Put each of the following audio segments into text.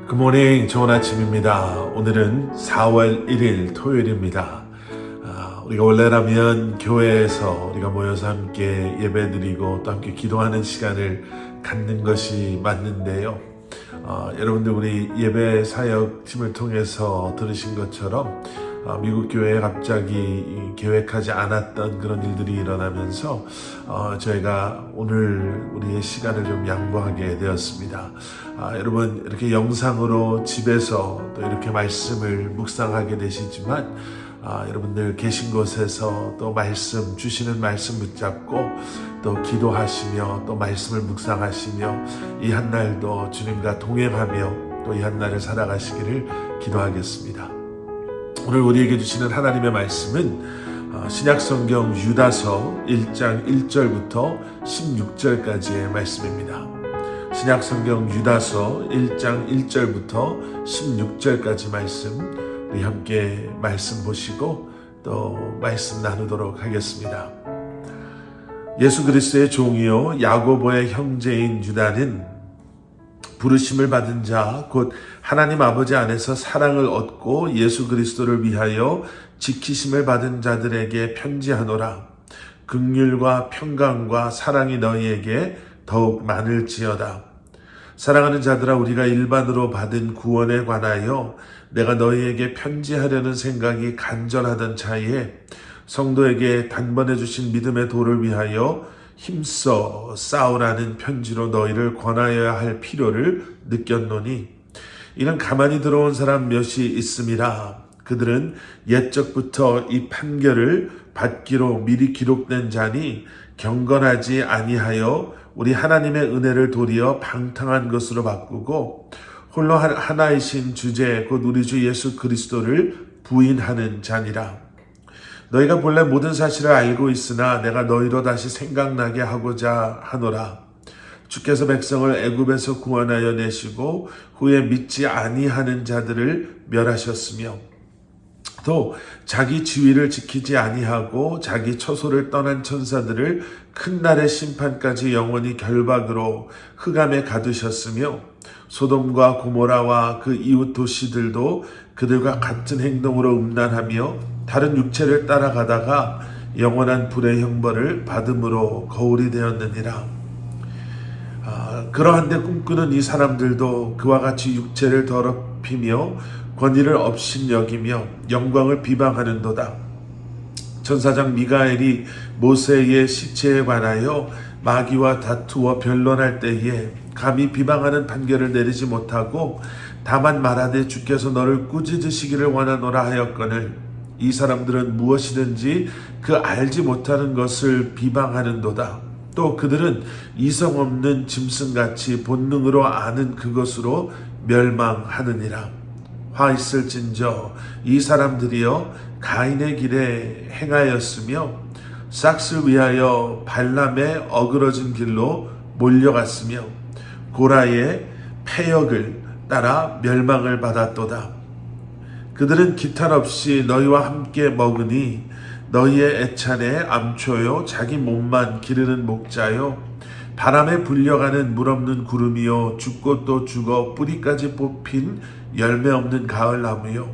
굿모닝, 좋은 아침입니다. 오늘은 4월 1일 토요일입니다. 우리가 원래라면 교회에서 우리가 모여서 함께 예배드리고 또 함께 기도하는 시간을 갖는 것이 맞는데요. 여러분들 우리 예배 사역팀을 통해서 들으신 것처럼 미국 교회에 갑자기 계획하지 않았던 그런 일들이 일어나면서 저희가 오늘 우리의 시간을 좀 양보하게 되었습니다. 여러분 이렇게 영상으로 집에서 또 이렇게 말씀을 묵상하게 되시지만 여러분들 계신 곳에서 또 말씀 주시는 말씀 붙잡고 또 기도하시며 또 말씀을 묵상하시며 이 한날도 주님과 동행하며 또 이 한날을 살아가시기를 기도하겠습니다. 오늘 우리에게 주시는 하나님의 말씀은 신약성경 유다서 1장 1절부터 16절까지의 말씀입니다. 신약성경 유다서 1장 1절부터 16절까지 말씀 우리 함께 말씀 보시고 또 말씀 나누도록 하겠습니다. 예수 그리스도의 종이요 야고보의 형제인 유다는 부르심을 받은 자 곧 하나님 아버지 안에서 사랑을 얻고 예수 그리스도를 위하여 지키심을 받은 자들에게 편지하노라. 긍휼과 평강과 사랑이 너희에게 더욱 많을지어다. 사랑하는 자들아, 우리가 일반으로 받은 구원에 관하여 내가 너희에게 편지하려는 생각이 간절하던 차에 성도에게 단번에 주신 믿음의 도를 위하여 힘써 싸우라는 편지로 너희를 권하여야 할 필요를 느꼈노니 이는 가만히 들어온 사람 몇이 있음이라. 그들은 옛적부터 이 판결을 받기로 미리 기록된 자니 경건하지 아니하여 우리 하나님의 은혜를 도리어 방탕한 것으로 바꾸고 홀로 하나이신 주제 곧 우리 주 예수 그리스도를 부인하는 자니라. 너희가 본래 모든 사실을 알고 있으나 내가 너희로 다시 생각나게 하고자 하노라. 주께서 백성을 애굽에서 구원하여 내시고 후에 믿지 아니하는 자들을 멸하셨으며 또 자기 지위를 지키지 아니하고 자기 처소를 떠난 천사들을 큰 날의 심판까지 영원히 결박으로 흑암에 가두셨으며 소돔과 고모라와 그 이웃 도시들도 그들과 같은 행동으로 음란하며 다른 육체를 따라가다가 영원한 불의 형벌을 받음으로 거울이 되었느니라. 그러한데 꿈꾸는 이 사람들도 그와 같이 육체를 더럽히며 권위를 업신여기며 영광을 비방하는도다. 천사장 미가엘이 모세의 시체에 관하여 마귀와 다투어 변론할 때에 감히 비방하는 판결을 내리지 못하고 다만 말하되 주께서 너를 꾸짖으시기를 원하노라 하였거늘 이 사람들은 무엇이든지 그 알지 못하는 것을 비방하는도다. 또 그들은 이성 없는 짐승같이 본능으로 아는 그것으로 멸망하느니라. 화 있을진저 이 사람들이여 가인의 길에 행하였으며 싹을 위하여 발람의 어그러진 길로 몰려갔으며 고라의 패역을 따라 멸망을 받았도다. 그들은 기탄 없이 너희와 함께 먹으니 너희의 애찬에 암초요 자기 몸만 기르는 목자요 바람에 불려가는 물 없는 구름이요 죽고 또 죽어 뿌리까지 뽑힌 열매 없는 가을나무요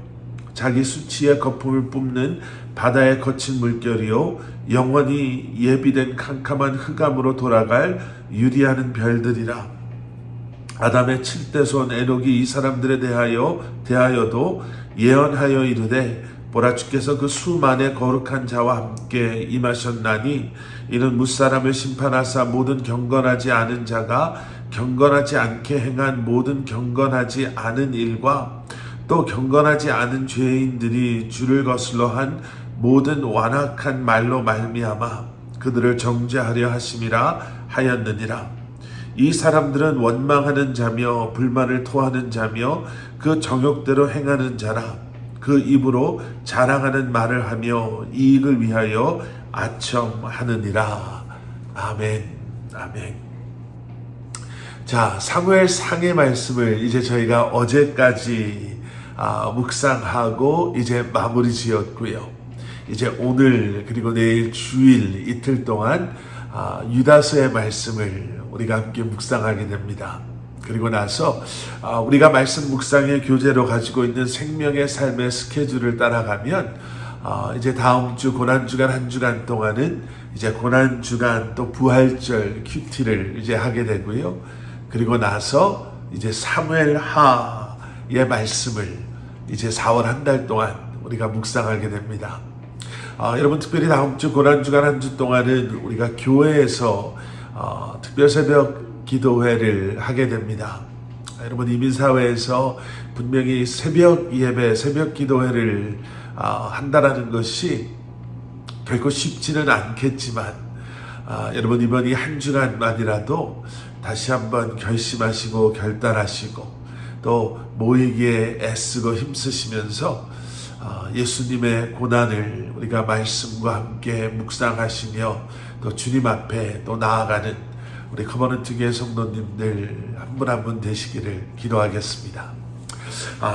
자기 수치의 거품을 뿜는 바다의 거친 물결이요 영원히 예비된 캄캄한 흑암으로 돌아갈 유리하는 별들이라. 아담의 7대 손 에녹이 이 사람들에 대하여도 예언하여 이르되 보라 주께서 그 수만의 거룩한 자와 함께 임하셨나니 이는 무사람을 심판하사 모든 경건하지 않은 자가 경건하지 않게 행한 모든 경건하지 않은 일과 또 경건하지 않은 죄인들이 주를 거슬러 한 모든 완악한 말로 말미암아 그들을 정죄하려 하심이라 하였느니라. 이 사람들은 원망하는 자며 불만을 토하는 자며 그 정욕대로 행하는 자라. 그 입으로 자랑하는 말을 하며 이익을 위하여 아첨하느니라. 아멘. 아멘. 자, 사무엘 상의 말씀을 이제 저희가 어제까지 묵상하고 이제 마무리 지었고요. 이제 오늘 그리고 내일 주일 이틀 동안 유다서의 말씀을 우리가 함께 묵상하게 됩니다. 그리고 나서 우리가 말씀 묵상의 교재로 가지고 있는 생명의 삶의 스케줄을 따라가면 이제 다음 주 고난주간 한 주간 동안은 이제 고난주간 또 부활절 큐티를 이제 하게 되고요. 그리고 나서 이제 사무엘하의 말씀을 이제 4월 한 달 동안 우리가 묵상하게 됩니다. 여러분 특별히 다음 주 고난주간 한 주 동안은 우리가 교회에서 특별 새벽 기도회를 하게 됩니다. 여러분 이민사회에서 분명히 새벽 예배, 새벽 기도회를 한다라는 것이 결코 쉽지는 않겠지만 여러분 이번 이 한 주간만이라도 다시 한번 결심하시고 결단하시고 또 모이기에 애쓰고 힘쓰시면서 예수님의 고난을 우리가 말씀과 함께 묵상하시며 또 주님 앞에 또 나아가는 우리 커버넌트 교회 성도님들 한 분 한 분 되시기를 기도하겠습니다.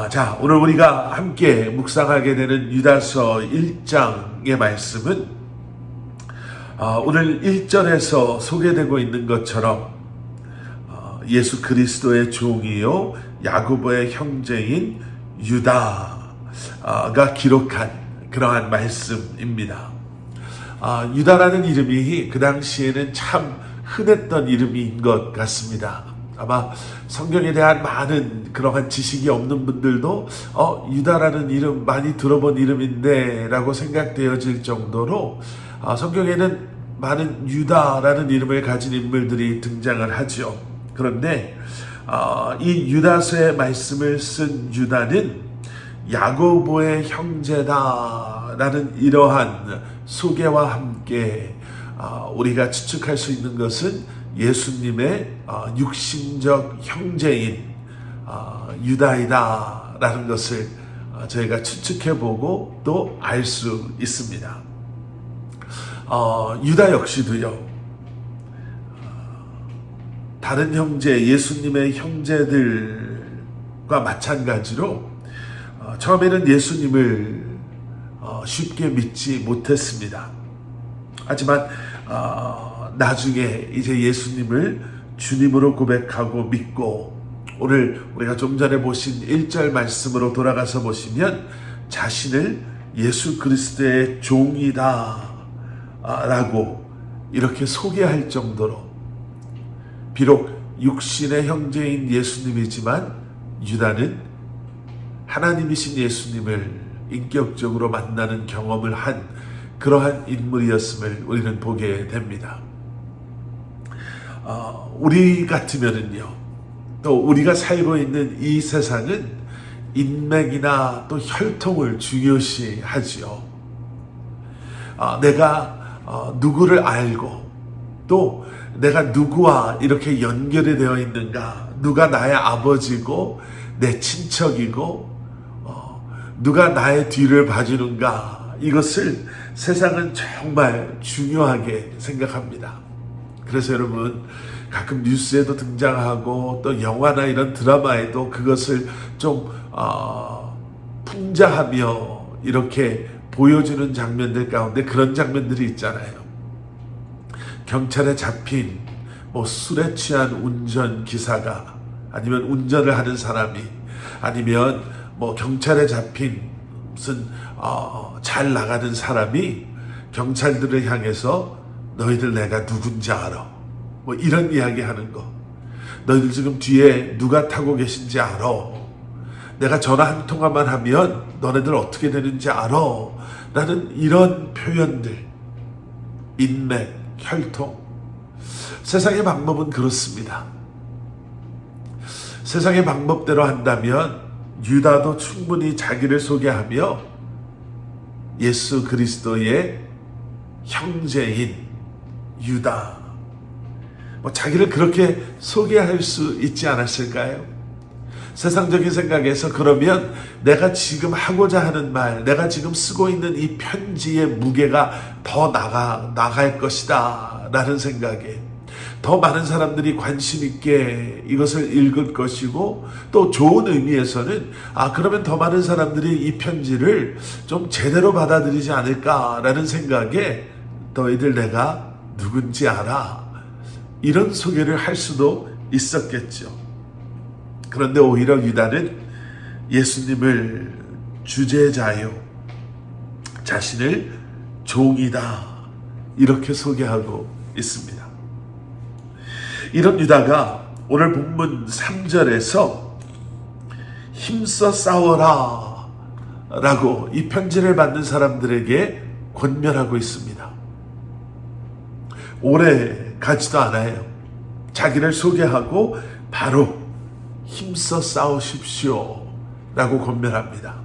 자, 오늘 우리가 함께 묵상하게 되는 유다서 1장의 말씀은 오늘 1절에서 소개되고 있는 것처럼 예수 그리스도의 종이요 야고보의 형제인 유다가 기록한 그러한 말씀입니다. 유다라는 이름이 그 당시에는 참 흔했던 이름인 것 같습니다. 아마 성경에 대한 많은 그러한 지식이 없는 분들도 유다라는 이름 많이 들어본 이름인데 라고 생각되어질 정도로 성경에는 많은 유다라는 이름을 가진 인물들이 등장을 하죠. 그런데 이 유다서의 말씀을 쓴 유다는 야고보의 형제다라는 이러한 소개와 함께 우리가 추측할 수 있는 것은 예수님의 육신적 형제인 유다이다라는 것을 저희가 추측해보고 또 알 수 있습니다. 유다 역시도요, 다른 형제, 예수님의 형제들과 마찬가지로 처음에는 예수님을 쉽게 믿지 못했습니다. 하지만 나중에 이제 예수님을 주님으로 고백하고 믿고 오늘 우리가 좀 전에 보신 1절 말씀으로 돌아가서 보시면 자신을 예수 그리스도의 종이다 라고 이렇게 소개할 정도로 비록 육신의 형제인 예수님이지만 유다는 하나님이신 예수님을 인격적으로 만나는 경험을 한 그러한 인물이었음을 우리는 보게 됩니다. 우리 같으면은요, 또 우리가 살고 있는 이 세상은 인맥이나 또 혈통을 중요시 하지요. 내가 누구를 알고 또 내가 누구와 이렇게 연결이 되어 있는가, 누가 나의 아버지고 내 친척이고 누가 나의 뒤를 봐주는가, 이것을 세상은 정말 중요하게 생각합니다. 그래서 여러분 가끔 뉴스에도 등장하고 또 영화나 이런 드라마에도 그것을 좀 풍자하며 이렇게 보여주는 장면들 가운데 그런 장면들이 있잖아요. 경찰에 잡힌 술에 취한 운전기사가, 아니면 운전을 하는 사람이, 아니면 경찰에 잡힌 무슨 잘 나가는 사람이 경찰들을 향해서 너희들 내가 누군지 알아, 이런 이야기 하는 거. 너희들 지금 뒤에 누가 타고 계신지 알아, 내가 전화 한 통화만 하면 너네들 어떻게 되는지 알아 라는 이런 표현들, 인맥, 혈통. 세상의 방법은 그렇습니다. 세상의 방법대로 한다면 유다도 충분히 자기를 소개하며 예수 그리스도의 형제인 유다, 자기를 그렇게 소개할 수 있지 않았을까요? 세상적인 생각에서 그러면 내가 지금 하고자 하는 말, 내가 지금 쓰고 있는 이 편지의 무게가 더 나갈 것이다 라는 생각에 더 많은 사람들이 관심 있게 이것을 읽을 것이고, 또 좋은 의미에서는 그러면 더 많은 사람들이 이 편지를 좀 제대로 받아들이지 않을까라는 생각에 너희들 내가 누군지 알아, 이런 소개를 할 수도 있었겠죠. 그런데 오히려 유다는 예수님을 주제자요, 자신을 종이다, 이렇게 소개하고 있습니다. 이런 유다가 오늘 본문 3절에서 힘써 싸워라 라고 이 편지를 받는 사람들에게 권면하고 있습니다. 오래 가지도 않아요. 자기를 소개하고 바로 힘써 싸우십시오 라고 권면합니다.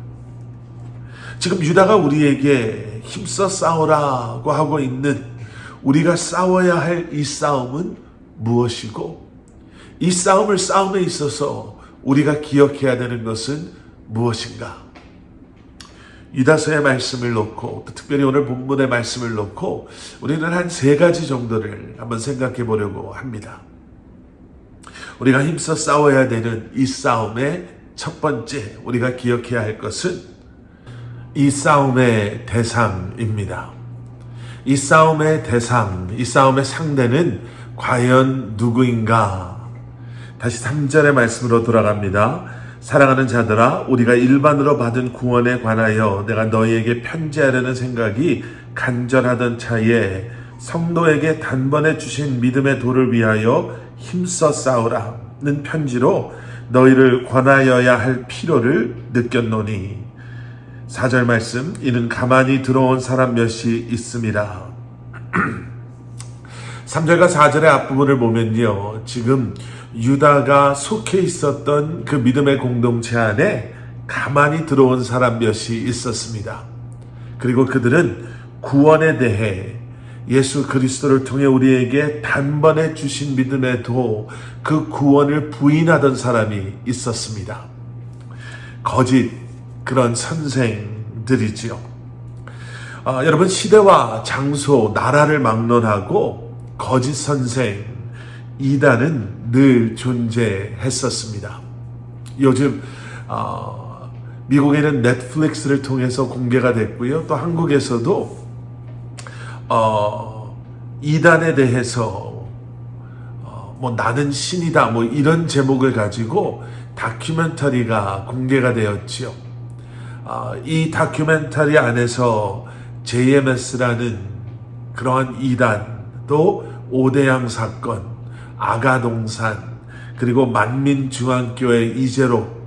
지금 유다가 우리에게 힘써 싸우라고 하고 있는, 우리가 싸워야 할 이 싸움은 무엇이고, 이 싸움에 있어서 우리가 기억해야 되는 것은 무엇인가? 유다서의 말씀을 놓고, 특별히 오늘 본문의 말씀을 놓고 우리는 한 3가지 정도를 한번 생각해 보려고 합니다. 우리가 힘써 싸워야 되는 이 싸움의 첫 번째, 우리가 기억해야 할 것은 이 싸움의 대상입니다. 이 싸움의 대상, 이 싸움의 상대는 과연 누구인가? 다시 3절의 말씀으로 돌아갑니다. 사랑하는 자들아, 우리가 일반으로 받은 구원에 관하여 내가 너희에게 편지하려는 생각이 간절하던 차에 성도에게 단번에 주신 믿음의 도를 위하여 힘써 싸우라는 편지로 너희를 권하여야 할 필요를 느꼈노니. 4절 말씀, 이는 가만히 들어온 사람 몇이 있음이라. 3절과 4절의 앞부분을 보면요, 지금 유다가 속해 있었던 그 믿음의 공동체 안에 가만히 들어온 사람 몇이 있었습니다. 그리고 그들은 구원에 대해 예수 그리스도를 통해 우리에게 단번에 주신 믿음의 도, 그 구원을 부인하던 사람이 있었습니다. 거짓 그런 선생들이지요. 여러분, 시대와 장소, 나라를 막론하고 거짓 선생, 이단은 늘 존재했었습니다. 요즘 미국에는 넷플릭스를 통해서 공개가 됐고요. 또 한국에서도 이단에 대해서 나는 신이다 이런 제목을 가지고 다큐멘터리가 공개가 되었지요. 이 다큐멘터리 안에서 JMS라는 그러한 이단, 또 오대양 사건, 아가동산, 그리고 만민중앙교회 이재록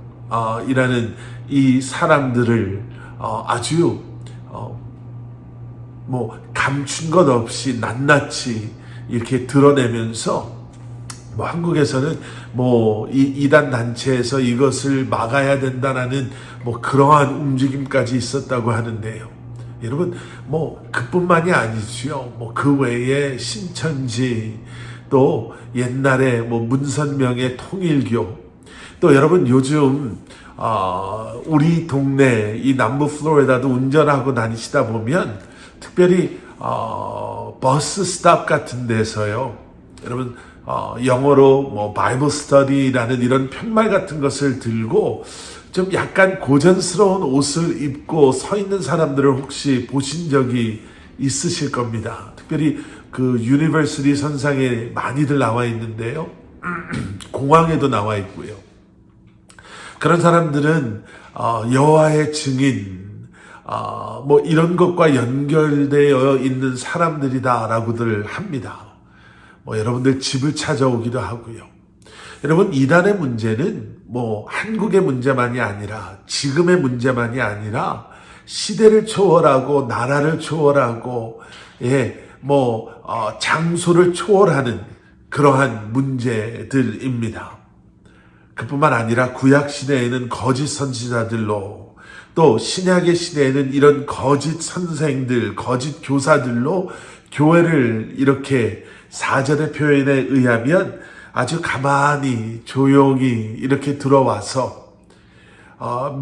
이라는 이 사람들을 아주 감춘 것 없이 낱낱이 이렇게 드러내면서 한국에서는 이 이단 단체에서 이것을 막아야 된다라는 그러한 움직임까지 있었다고 하는데요. 여러분, 그뿐만이 아니지요. 그 외에 신천지, 또 옛날에 문선명의 통일교, 또 여러분 요즘 우리 동네 이 남부 플로리다도 운전하고 다니시다 보면 특별히 버스 스탑 같은 데서요, 여러분 영어로 바이블 스터디라는 이런 편말 같은 것을 들고 좀 약간 고전스러운 옷을 입고 서 있는 사람들을 혹시 보신 적이 있으실 겁니다. 특별히 그 유니버시티 선상에 많이들 나와 있는데요. 공항에도 나와 있고요. 그런 사람들은 여호와의 증인, 이런 것과 연결되어 있는 사람들이다라고들 합니다. 여러분들 집을 찾아오기도 하고요. 여러분, 이단의 문제는 한국의 문제만이 아니라, 지금의 문제만이 아니라 시대를 초월하고 나라를 초월하고 장소를 초월하는 그러한 문제들입니다. 그뿐만 아니라 구약 시대에는 거짓 선지자들로, 또 신약의 시대에는 이런 거짓 선생들, 거짓 교사들로 교회를 이렇게 4절의 표현에 의하면 아주 가만히 조용히 이렇게 들어와서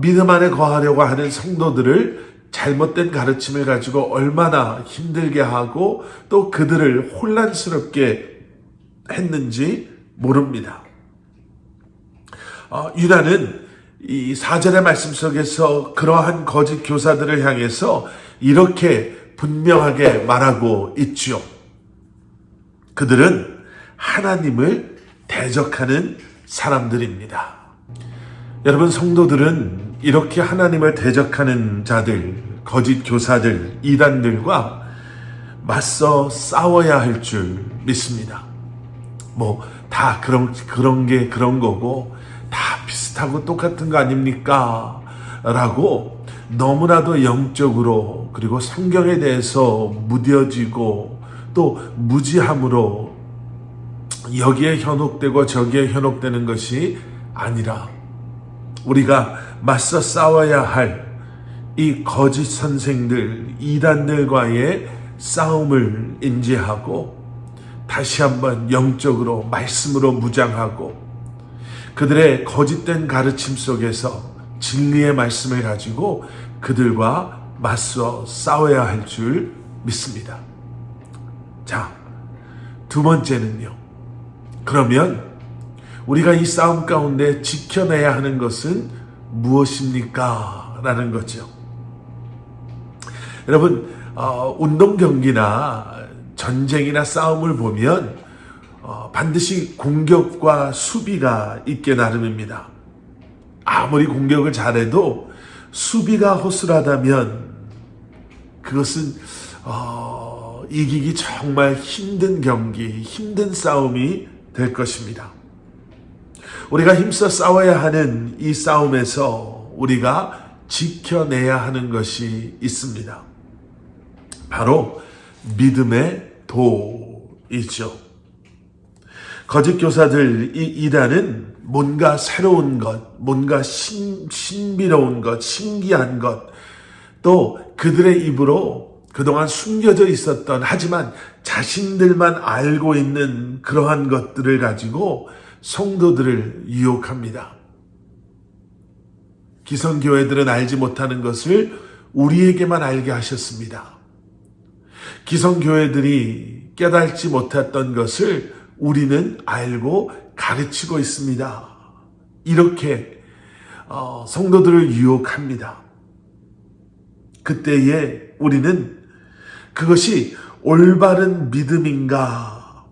믿음 안에 거하려고 하는 성도들을 잘못된 가르침을 가지고 얼마나 힘들게 하고 또 그들을 혼란스럽게 했는지 모릅니다. 유다는 이 4절의 말씀 속에서 그러한 거짓 교사들을 향해서 이렇게 분명하게 말하고 있지요. 그들은 하나님을 대적하는 사람들입니다. 여러분, 성도들은 이렇게 하나님을 대적하는 자들, 거짓 교사들, 이단들과 맞서 싸워야 할 줄 믿습니다. 다 그런 거고, 다 비슷하고 똑같은 거 아닙니까? 라고 너무나도 영적으로, 그리고 성경에 대해서 무뎌지고 또 무지함으로 여기에 현혹되고 저기에 현혹되는 것이 아니라, 우리가 맞서 싸워야 할 이 거짓 선생들, 이단들과의 싸움을 인지하고 다시 한번 영적으로 말씀으로 무장하고 그들의 거짓된 가르침 속에서 진리의 말씀을 가지고 그들과 맞서 싸워야 할 줄 믿습니다. 자, 두 번째는요. 그러면 우리가 이 싸움 가운데 지켜내야 하는 것은 무엇입니까? 라는 거죠. 여러분, 운동 경기나 전쟁이나 싸움을 보면 반드시 공격과 수비가 있게 나름입니다. 아무리 공격을 잘해도 수비가 허술하다면 그것은 이기기 정말 힘든 경기, 힘든 싸움이 될 것입니다. 우리가 힘써 싸워야 하는 이 싸움에서 우리가 지켜내야 하는 것이 있습니다. 바로 믿음의 도이죠. 거짓 교사들, 이 이단은 뭔가 새로운 것, 뭔가 신비로운 것, 신기한 것, 또 그들의 입으로 그동안 숨겨져 있었던, 하지만 자신들만 알고 있는 그러한 것들을 가지고 성도들을 유혹합니다. 기성교회들은 알지 못하는 것을 우리에게만 알게 하셨습니다. 기성교회들이 깨닫지 못했던 것을 우리는 알고 가르치고 있습니다. 이렇게 성도들을 유혹합니다. 그때에 우리는 그것이 올바른 믿음인가,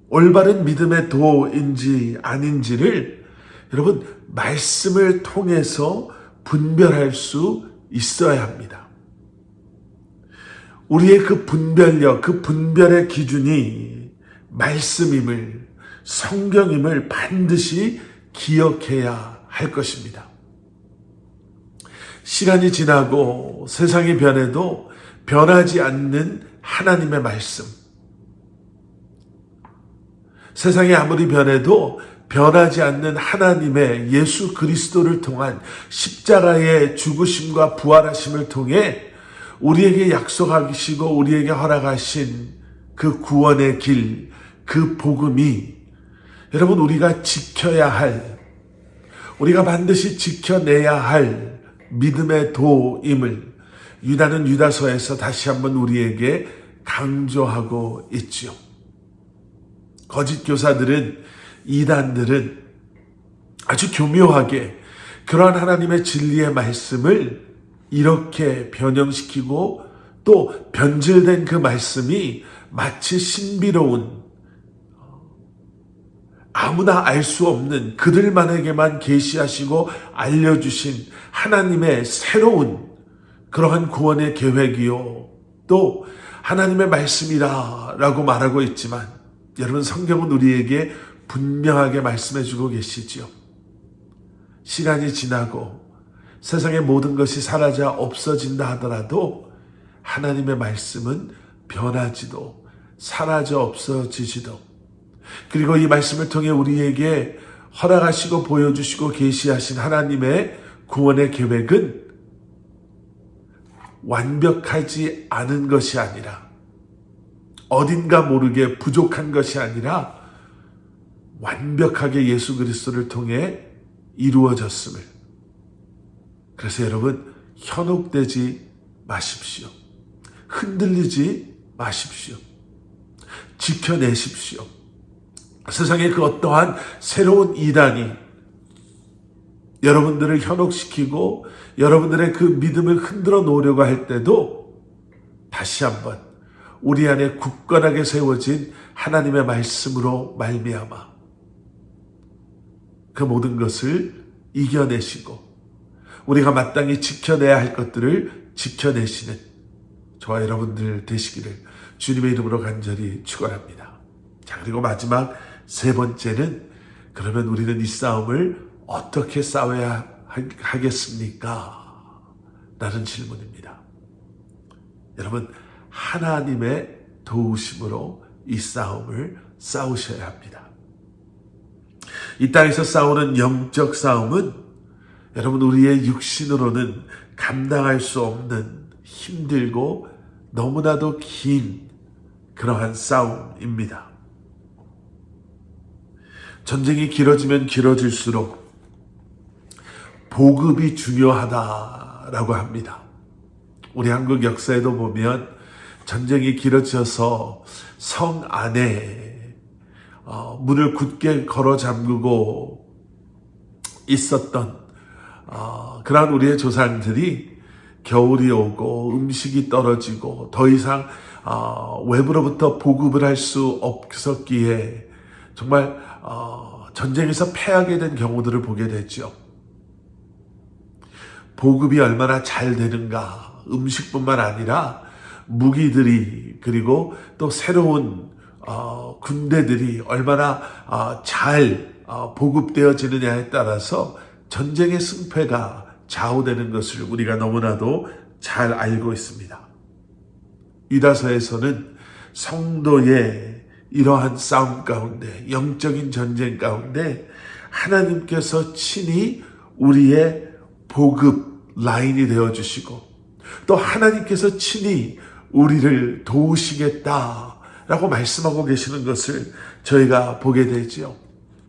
올바른 믿음의 도인지 아닌지를 여러분, 말씀을 통해서 분별할 수 있어야 합니다. 우리의 그 분별력, 그 분별의 기준이 말씀임을, 성경임을 반드시 기억해야 할 것입니다. 시간이 지나고 세상이 변해도 변하지 않는 하나님의 말씀, 세상이 아무리 변해도 변하지 않는 하나님의 예수 그리스도를 통한 십자가의 죽으심과 부활하심을 통해 우리에게 약속하시고 우리에게 허락하신 그 구원의 길, 그 복음이 여러분, 우리가 지켜야 할, 우리가 반드시 지켜내야 할 믿음의 도임을 유다는 유다서에서 다시 한번 우리에게 강조하고 있지요. 거짓 교사들은, 이단들은 아주 교묘하게 그러한 하나님의 진리의 말씀을 이렇게 변형시키고 또 변질된 그 말씀이 마치 신비로운, 아무나 알 수 없는, 그들만에게만 계시하시고 알려주신 하나님의 새로운 그러한 구원의 계획이요, 또 하나님의 말씀이라 라고 말하고 있지만, 여러분, 성경은 우리에게 분명하게 말씀해주고 계시지요. 시간이 지나고 세상의 모든 것이 사라져 없어진다 하더라도 하나님의 말씀은 변하지도 사라져 없어지지도, 그리고 이 말씀을 통해 우리에게 허락하시고 보여주시고 계시하신 하나님의 구원의 계획은 완벽하지 않은 것이 아니라, 어딘가 모르게 부족한 것이 아니라 완벽하게 예수 그리스도를 통해 이루어졌음을. 그래서 여러분, 현혹되지 마십시오. 흔들리지 마십시오. 지켜내십시오. 세상에 그 어떠한 새로운 이단이 여러분들을 현혹시키고 여러분들의 그 믿음을 흔들어 놓으려고 할 때도 다시 한번 우리 안에 굳건하게 세워진 하나님의 말씀으로 말미암아 그 모든 것을 이겨내시고 우리가 마땅히 지켜내야 할 것들을 지켜내시는 저와 여러분들 되시기를 주님의 이름으로 간절히 축원합니다. 자, 그리고 마지막 세 번째는 그러면 우리는 이 싸움을 어떻게 싸워야 하겠습니까? 라는 질문입니다. 여러분, 하나님의 도우심으로 이 싸움을 싸우셔야 합니다. 이 땅에서 싸우는 영적 싸움은 여러분 우리의 육신으로는 감당할 수 없는 힘들고 너무나도 긴 그러한 싸움입니다. 전쟁이 길어지면 길어질수록 보급이 중요하다라고 합니다. 우리 한국 역사에도 보면 전쟁이 길어져서 성 안에 문을 굳게 걸어 잠그고 있었던 그러한 우리의 조상들이 겨울이 오고 음식이 떨어지고 더 이상 외부로부터 보급을 할 수 없었기에 정말 전쟁에서 패하게 된 경우들을 보게 됐죠. 보급이 얼마나 잘 되는가, 음식뿐만 아니라 무기들이 그리고 또 새로운 군대들이 얼마나 잘 보급되어지느냐에 따라서 전쟁의 승패가 좌우되는 것을 우리가 너무나도 잘 알고 있습니다. 유다서에서는 성도의 이러한 싸움 가운데, 영적인 전쟁 가운데 하나님께서 친히 우리의 보급 라인이 되어주시고 또 하나님께서 친히 우리를 도우시겠다라고 말씀하고 계시는 것을 저희가 보게 되죠.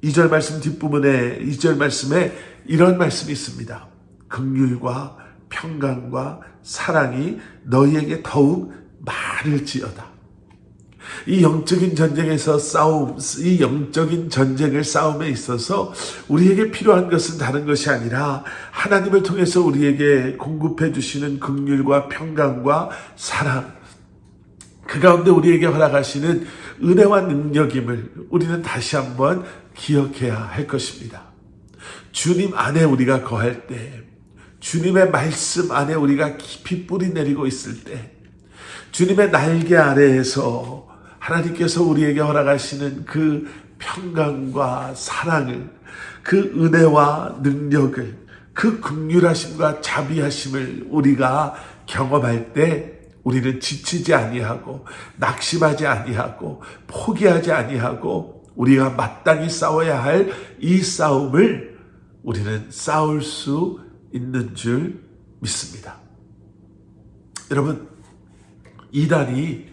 2절 말씀 뒷부분에 2절 말씀에 이런 말씀이 있습니다. 긍휼과 평강과 사랑이 너희에게 더욱 많을지어다. 이 영적인 전쟁에서 이 영적인 전쟁을 싸움에 있어서 우리에게 필요한 것은 다른 것이 아니라 하나님을 통해서 우리에게 공급해 주시는 긍휼과 평강과 사랑, 그 가운데 우리에게 허락하시는 은혜와 능력임을 우리는 다시 한번 기억해야 할 것입니다. 주님 안에 우리가 거할 때, 주님의 말씀 안에 우리가 깊이 뿌리 내리고 있을 때, 주님의 날개 아래에서 하나님께서 우리에게 허락하시는 그 평강과 사랑을, 그 은혜와 능력을, 그 긍휼하심과 자비하심을 우리가 경험할 때 우리는 지치지 아니하고 낙심하지 아니하고 포기하지 아니하고 우리가 마땅히 싸워야 할 이 싸움을 우리는 싸울 수 있는 줄 믿습니다. 여러분, 이단이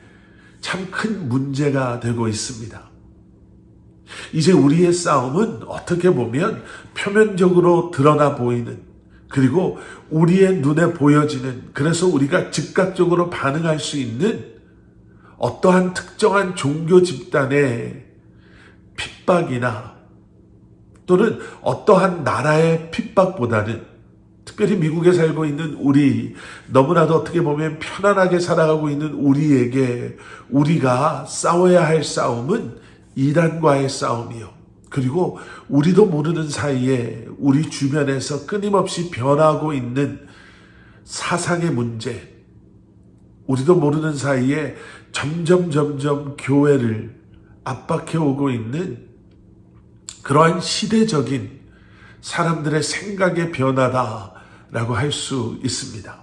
참 큰 문제가 되고 있습니다. 이제 우리의 싸움은 어떻게 보면 표면적으로 드러나 보이는, 그리고 우리의 눈에 보여지는, 그래서 우리가 즉각적으로 반응할 수 있는 어떠한 특정한 종교 집단의 핍박이나 또는 어떠한 나라의 핍박보다는, 특별히 미국에 살고 있는 우리, 너무나도 어떻게 보면 편안하게 살아가고 있는 우리에게 우리가 싸워야 할 싸움은 이단과의 싸움이요. 그리고 우리도 모르는 사이에 우리 주변에서 끊임없이 변하고 있는 사상의 문제, 우리도 모르는 사이에 점점 교회를 압박해 오고 있는 그러한 시대적인 사람들의 생각의 변화다라고 할 수 있습니다.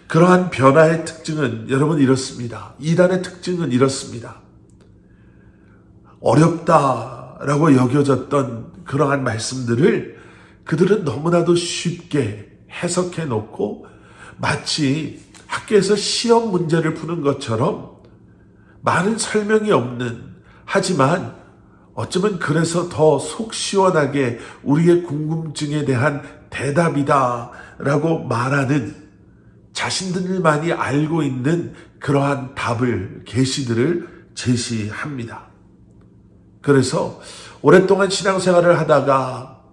그러한 변화의 특징은 여러분 이렇습니다. 이단의 특징은 이렇습니다. 어렵다라고 여겨졌던 그러한 말씀들을 그들은 너무나도 쉽게 해석해 놓고 마치 학교에서 시험 문제를 푸는 것처럼 많은 설명이 없는, 하지만 어쩌면 그래서 더 속 시원하게 우리의 궁금증에 대한 대답이다라고 말하는, 자신들만이 알고 있는 그러한 답을, 계시들을 제시합니다. 그래서 오랫동안 신앙생활을 하다가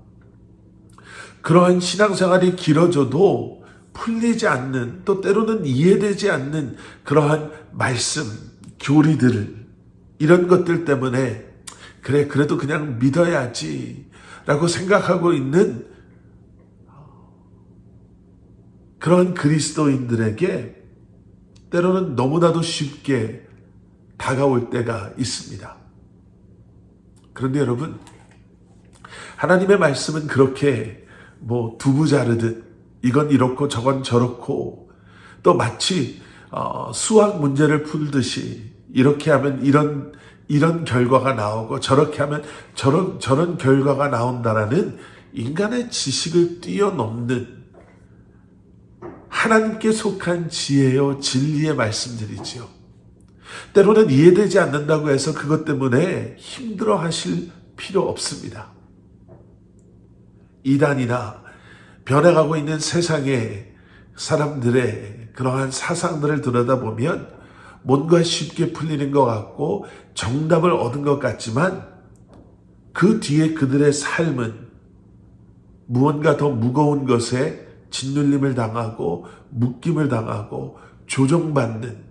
그러한 신앙생활이 길어져도 풀리지 않는, 또 때로는 이해되지 않는 그러한 말씀, 교리들, 이런 것들 때문에 그래도 그냥 믿어야지 라고 생각하고 있는 그런 그리스도인들에게 때로는 너무나도 쉽게 다가올 때가 있습니다. 그런데 여러분, 하나님의 말씀은 그렇게 두부 자르듯 이건 이렇고 저건 저렇고, 또 마치 수학 문제를 풀듯이 이렇게 하면 이런 결과가 나오고 저렇게 하면 저런 결과가 나온다라는 인간의 지식을 뛰어넘는 하나님께 속한 지혜요 진리의 말씀들이지요. 때로는 이해되지 않는다고 해서 그것 때문에 힘들어 하실 필요 없습니다. 이단이나 변해가고 있는 세상의 사람들의 그러한 사상들을 들여다보면 뭔가 쉽게 풀리는 것 같고 정답을 얻은 것 같지만 그 뒤에 그들의 삶은 무언가 더 무거운 것에 짓눌림을 당하고 묶임을 당하고 조종받는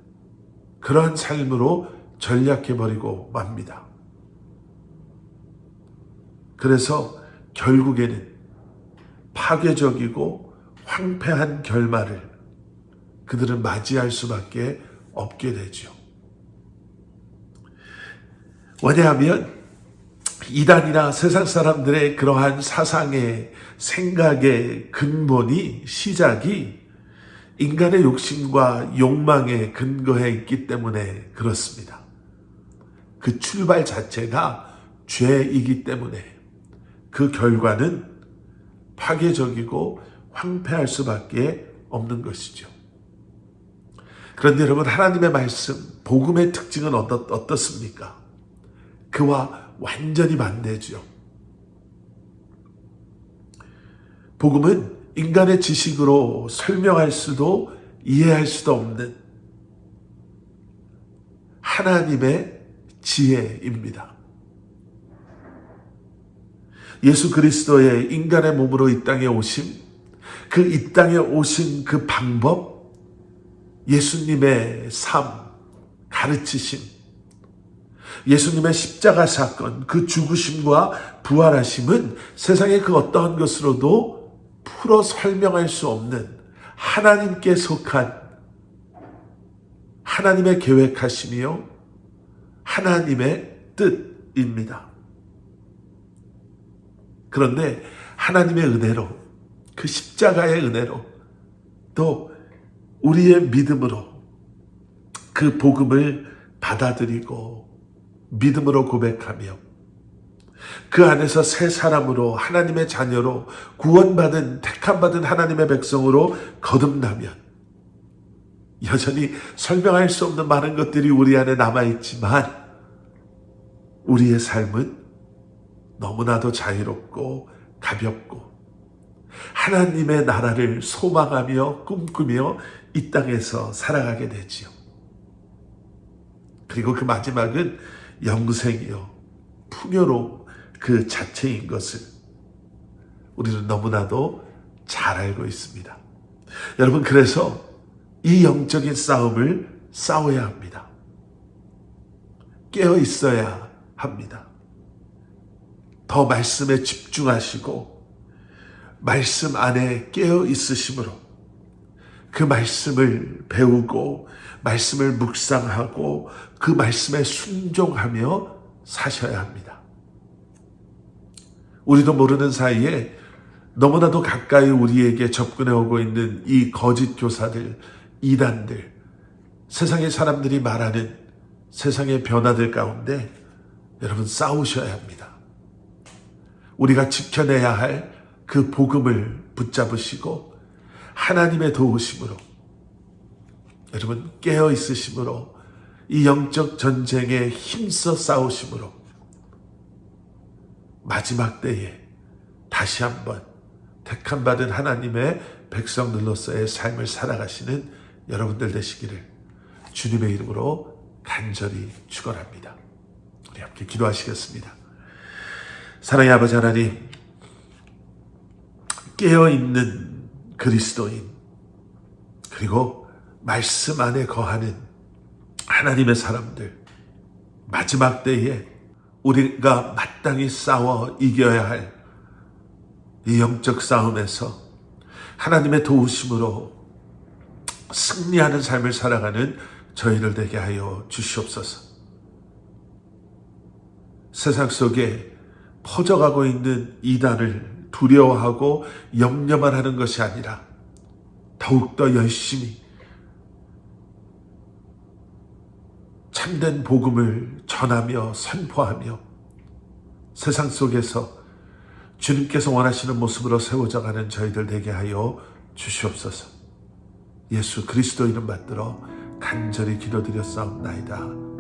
그러한 삶으로 전락해버리고 맙니다. 그래서 결국에는 파괴적이고 황폐한 결말을 그들은 맞이할 수밖에 없게 되죠. 왜냐하면 이단이나 세상 사람들의 그러한 사상의 생각의 근본이 시작이 인간의 욕심과 욕망에 근거해 있기 때문에 그렇습니다. 그 출발 자체가 죄이기 때문에 그 결과는 파괴적이고 황폐할 수밖에 없는 것이죠. 그런데 여러분, 하나님의 말씀, 복음의 특징은 어떻습니까? 그와 완전히 반대죠. 복음은 인간의 지식으로 설명할 수도 이해할 수도 없는 하나님의 지혜입니다. 예수 그리스도의 인간의 몸으로 이 땅에 오심, 그 이 땅에 오신 그 방법, 예수님의 삶, 가르치심, 예수님의 십자가 사건, 그 죽으심과 부활하심은 세상의 그 어떠한 것으로도 풀어 설명할 수 없는 하나님께 속한 하나님의 계획하심이요 하나님의 뜻입니다. 그런데 하나님의 은혜로, 그 십자가의 은혜로, 또 우리의 믿음으로 그 복음을 받아들이고 믿음으로 고백하며 그 안에서 새 사람으로, 하나님의 자녀로, 구원받은 택함받은 하나님의 백성으로 거듭나면 여전히 설명할 수 없는 많은 것들이 우리 안에 남아있지만 우리의 삶은 너무나도 자유롭고 가볍고 하나님의 나라를 소망하며 꿈꾸며 이 땅에서 살아가게 되지요. 그리고 그 마지막은 영생이요 풍요로움 그 자체인 것을 우리는 너무나도 잘 알고 있습니다. 여러분, 그래서 이 영적인 싸움을 싸워야 합니다. 깨어 있어야 합니다. 더 말씀에 집중하시고 말씀 안에 깨어 있으심으로 그 말씀을 배우고 말씀을 묵상하고 그 말씀에 순종하며 사셔야 합니다. 우리도 모르는 사이에 너무나도 가까이 우리에게 접근해 오고 있는 이 거짓 교사들, 이단들, 세상의 사람들이 말하는 세상의 변화들 가운데 여러분 싸우셔야 합니다. 우리가 지켜내야 할 그 복음을 붙잡으시고 하나님의 도우심으로 여러분 깨어 있으심으로 이 영적 전쟁에 힘써 싸우심으로 마지막 때에 다시 한번 택함받은 하나님의 백성들로서의 삶을 살아가시는 여러분들 되시기를 주님의 이름으로 간절히 축원합니다. 우리 함께 기도하시겠습니다. 사랑의 아버지 하나님, 깨어있는 그리스도인 그리고 말씀 안에 거하는 하나님의 사람들, 마지막 때에 우리가 마땅히 싸워 이겨야 할 이 영적 싸움에서 하나님의 도우심으로 승리하는 삶을 살아가는 저희들 되게 하여 주시옵소서. 세상 속에 퍼져가고 있는 이단을 두려워하고 염려만 하는 것이 아니라 더욱더 열심히 참된 복음을 전하며 선포하며 세상 속에서 주님께서 원하시는 모습으로 세워져가는 저희들 되게 하여 주시옵소서. 예수 그리스도 이름 받들어 간절히 기도드렸사옵나이다.